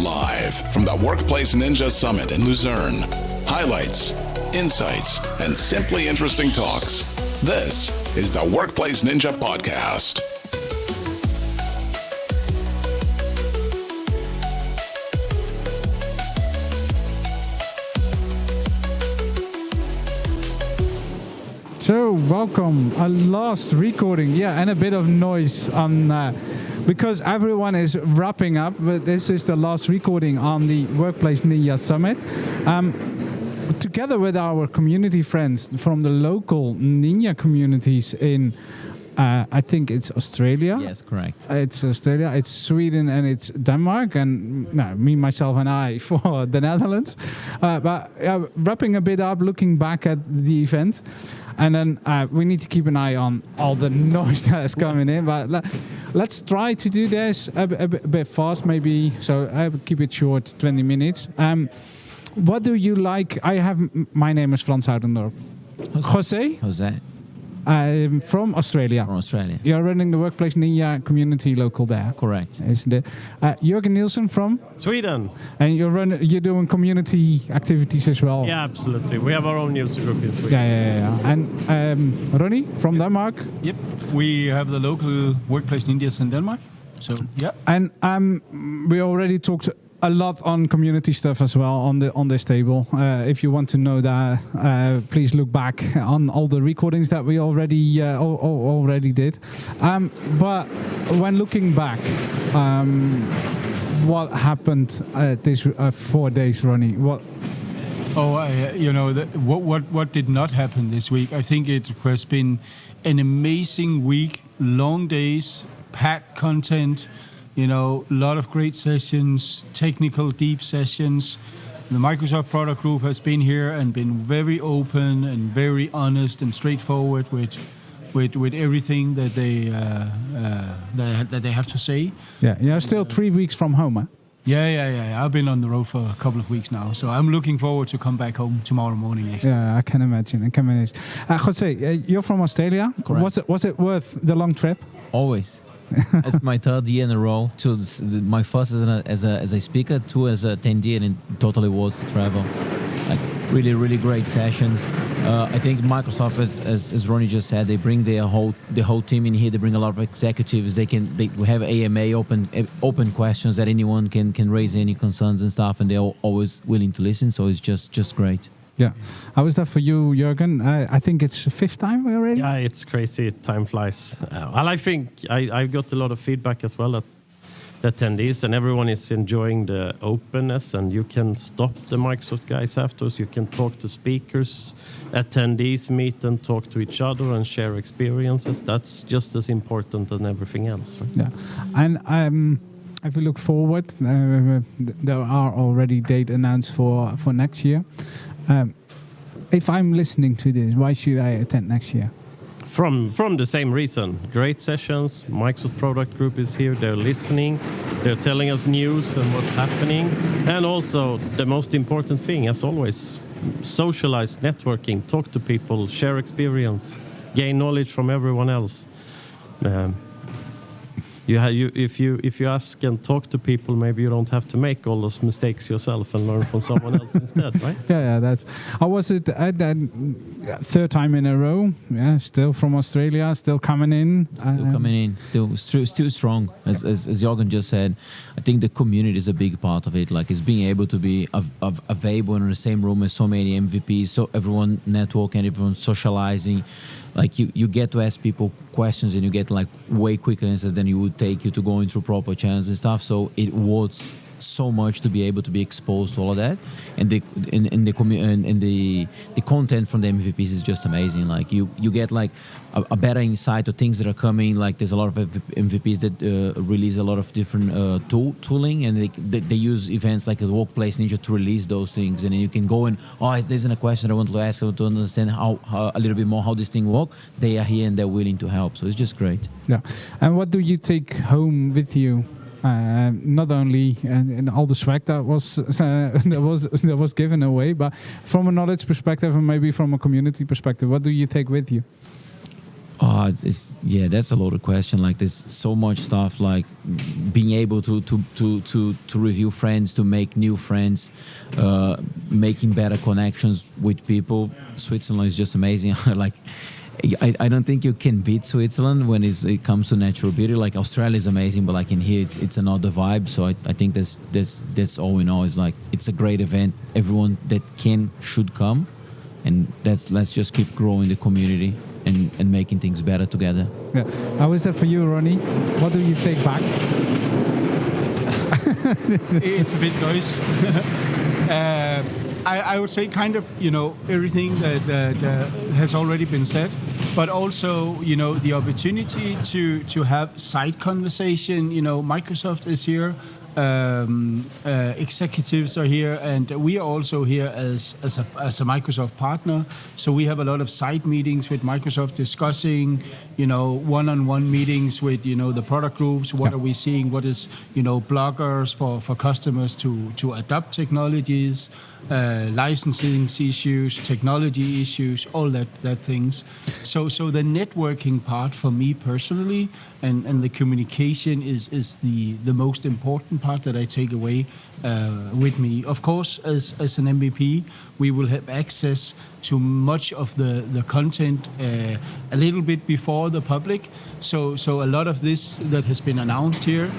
Live from the Workplace Ninja Summit in Luzerne. Highlights, insights, and simply interesting talks. This is the Workplace Ninja Podcast. So, welcome. A last recording, and a bit of noise on because everyone is wrapping up. But this is the last recording on the Workplace Ninja Summit. Together with our community friends from the local ninja communities in, I think it's Australia. Yes, correct. It's Australia, it's Sweden, and it's Denmark, and me, myself, and I for the Netherlands. But wrapping a bit up, looking back at the event. And then we need to keep an eye on all the noise that's coming in. But let's try to do this a bit fast, maybe. So I will keep it short, 20 minutes. What do you like? My name is Frans Oudendorp. Jose. From Australia. From Australia. You're running the Workplace Ninja community local there. Correct. Isn't it? Jorgen Nilsson from Sweden. And you're doing community activities as well. Yeah, absolutely. We have our own user group in Sweden. Yeah. And Ronni from Denmark. Yep. We have the local Workplace Ninjas in Denmark. So yeah. And we already talked a lot on community stuff as well on this table. If you want to know that, please look back on all the recordings that we already did. But when looking back, what happened these 4 days, Ronni? What? What did not happen this week? I think it has been an amazing week, long days, packed content. A lot of great sessions, technical deep sessions. The Microsoft product group has been here and been very open and very honest and straightforward with everything that they have to say. Yeah, you're still 3 weeks from home, huh? Yeah. I've been on the road for a couple of weeks now, so I'm looking forward to come back home tomorrow morning. Actually. Yeah, I can imagine. Jose, you're from Australia. Correct. Was it worth the long trip? Always. It's my third year in a row. My first as a speaker, 2 as a attendee, and it totally worth the travel. Like really, really great sessions. I think Microsoft, as Ronni just said, they bring the whole team in here. They bring a lot of executives. They have AMA open questions that anyone can raise any concerns and stuff, and they're always willing to listen. So it's just great. Yeah. How was that for you, Jorgen? I think it's the 5th time already. Yeah, it's crazy. Time flies. I think I got a lot of feedback as well at the attendees, and everyone is enjoying the openness, and you can stop the Microsoft guys afterwards. You can talk to speakers. Attendees meet and talk to each other and share experiences. That's just as important than everything else. Right? Yeah. And if we look forward, there are already dates announced for next year. If I'm listening to this, why should I attend next year? From the same reason. Great sessions. Microsoft Product Group is here. They're listening. They're telling us news and what's happening. And also, the most important thing, as always, socialize, networking, talk to people, share experience, gain knowledge from everyone else. If you ask and talk to people, maybe you don't have to make all those mistakes yourself and learn from someone else instead, right? Yeah. That's. How was it? That 3rd time in a row. Yeah, still from Australia, still coming in. Still strong. As Jorgen just said, I think the community is a big part of it. Like, it's being able to be available in the same room as so many MVPs, so everyone networking, everyone socializing. Like you get to ask people questions and you get like way quicker answers than you would take you to go into proper channels and stuff. So it worth so much to be able to be exposed to all of that, and the content from the MVPs is just amazing. Like you get like a better insight to things that are coming. Like there's a lot of MVPs that release a lot of different tooling, and they use events like the Workplace Ninja to release those things. And then you can go and there's a question I want to ask, I want to understand how a little bit more how this thing works. They are here and they're willing to help. So it's just great. Yeah. And what do you take home with you? Not only in all the swag that was given away, but from a knowledge perspective and maybe from a community perspective, what do you take with you? Oh, that's a loaded question. Like, there's so much stuff. Like being able to review friends, to make new friends, making better connections with people. Switzerland is just amazing. Like, I don't think you can beat Switzerland when it comes to natural beauty. Like Australia is amazing, but like in here, it's another vibe. So I think that's all we know. Is like it's a great event. Everyone that should come, and let's just keep growing the community and making things better together. Yeah. How is that for you, Ronnie? What do you take back? It's a bit noise. I would say kind of, everything that has already been said, but also, the opportunity to have side conversation. Microsoft is here. Executives are here, and we are also here as a Microsoft partner. So we have a lot of side meetings with Microsoft, discussing, one-on-one meetings with, the product groups. What are we seeing? What is, bloggers for customers to adopt technologies, licensing issues, technology issues, all that things. So the networking part for me personally, and the communication is the most important part that I take away with me. Of course, as an MVP, we will have access to much of the content a little bit before the public. So a lot of this that has been announced here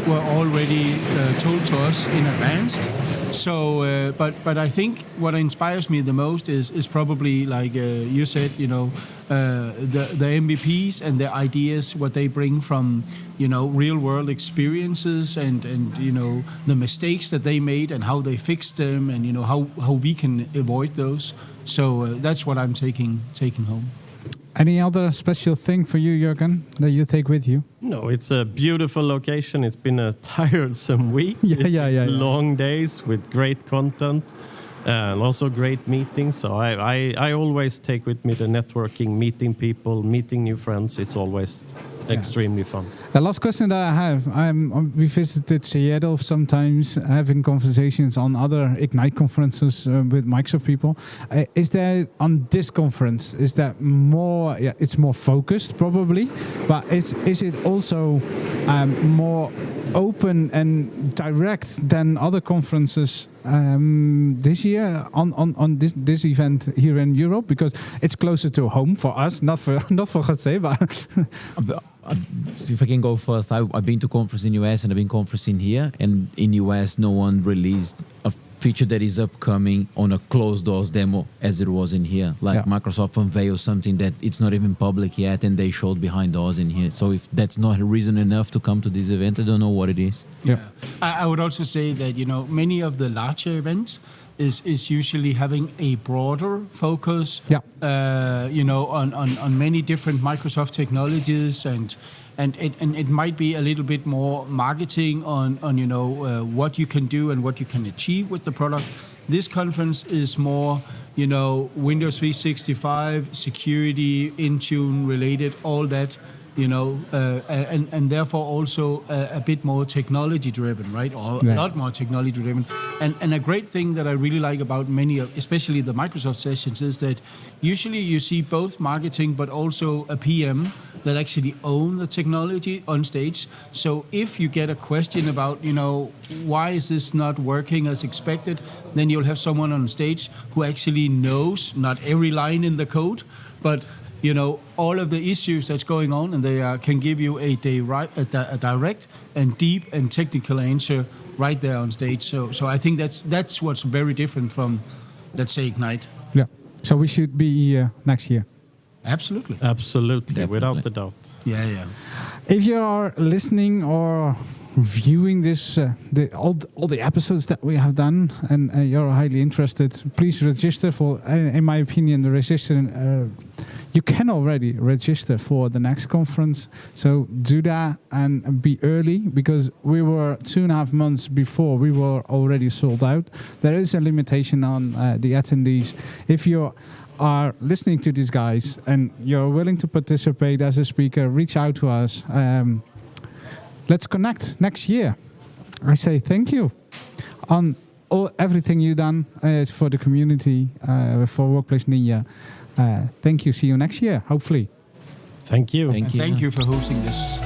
were already told to us in advance. So, but I think what inspires me the most is probably, like you said, the MVPs and their ideas, what they bring from, real world experiences, and the mistakes that they made and how they fixed them, and how we can avoid those. So that's what I'm taking home. Any other special thing for you, Jorgen, that you take with you? No, it's a beautiful location. It's been a tiresome week. Yeah. Long days with great content and also great meetings. So I always take with me the networking, meeting people, meeting new friends. It's always extremely fun. The last question that I have, we visited Seattle sometimes, having conversations on other Ignite conferences with Microsoft people. Is there, on this conference, is that more, it's more focused probably, but is it also more open and direct than other conferences this year on this event here in Europe, because it's closer to home for us, not for Jose, but if I can go first, I've been to conference in US and I've been conferencing here, and in US no one released a feature that is upcoming on a closed doors demo as it was in here. Like Microsoft unveiled something that it's not even public yet, and they showed behind doors in here. So if that's not a reason enough to come to this event, I don't know what it is. Yeah. I would also say that, many of the larger events is usually having a broader focus, on many different Microsoft technologies, and it might be a little bit more marketing on what you can do and what you can achieve with the product. This conference is more, Windows 365, security, Intune related, all that. And therefore also a bit more technology driven, right? Or a lot more technology driven. And a great thing that I really like about many of, especially the Microsoft sessions, is that usually you see both marketing but also a PM that actually own the technology on stage. So if you get a question about, why is this not working as expected, then you'll have someone on stage who actually knows not every line in the code, but all of the issues that's going on, and they can give you a direct and deep and technical answer right there on stage. So I think that's what's very different from, let's say, Ignite. Yeah. So we should be next year. Absolutely. Absolutely, without a doubt. Yeah. If you are listening or viewing this, all the episodes that we have done, and you're highly interested, please register for. In my opinion, the register. You can already register for the next conference, so do that and be early, because we were 2.5 months before we were already sold out. There is a limitation on the attendees. If you are listening to these guys and you're willing to participate as a speaker, reach out to us. Let's connect next year. I say thank you on everything you've done for the community, for Workplace Ninja. Thank you. See you next year, hopefully. Thank you. Thank you. Thank you for hosting this.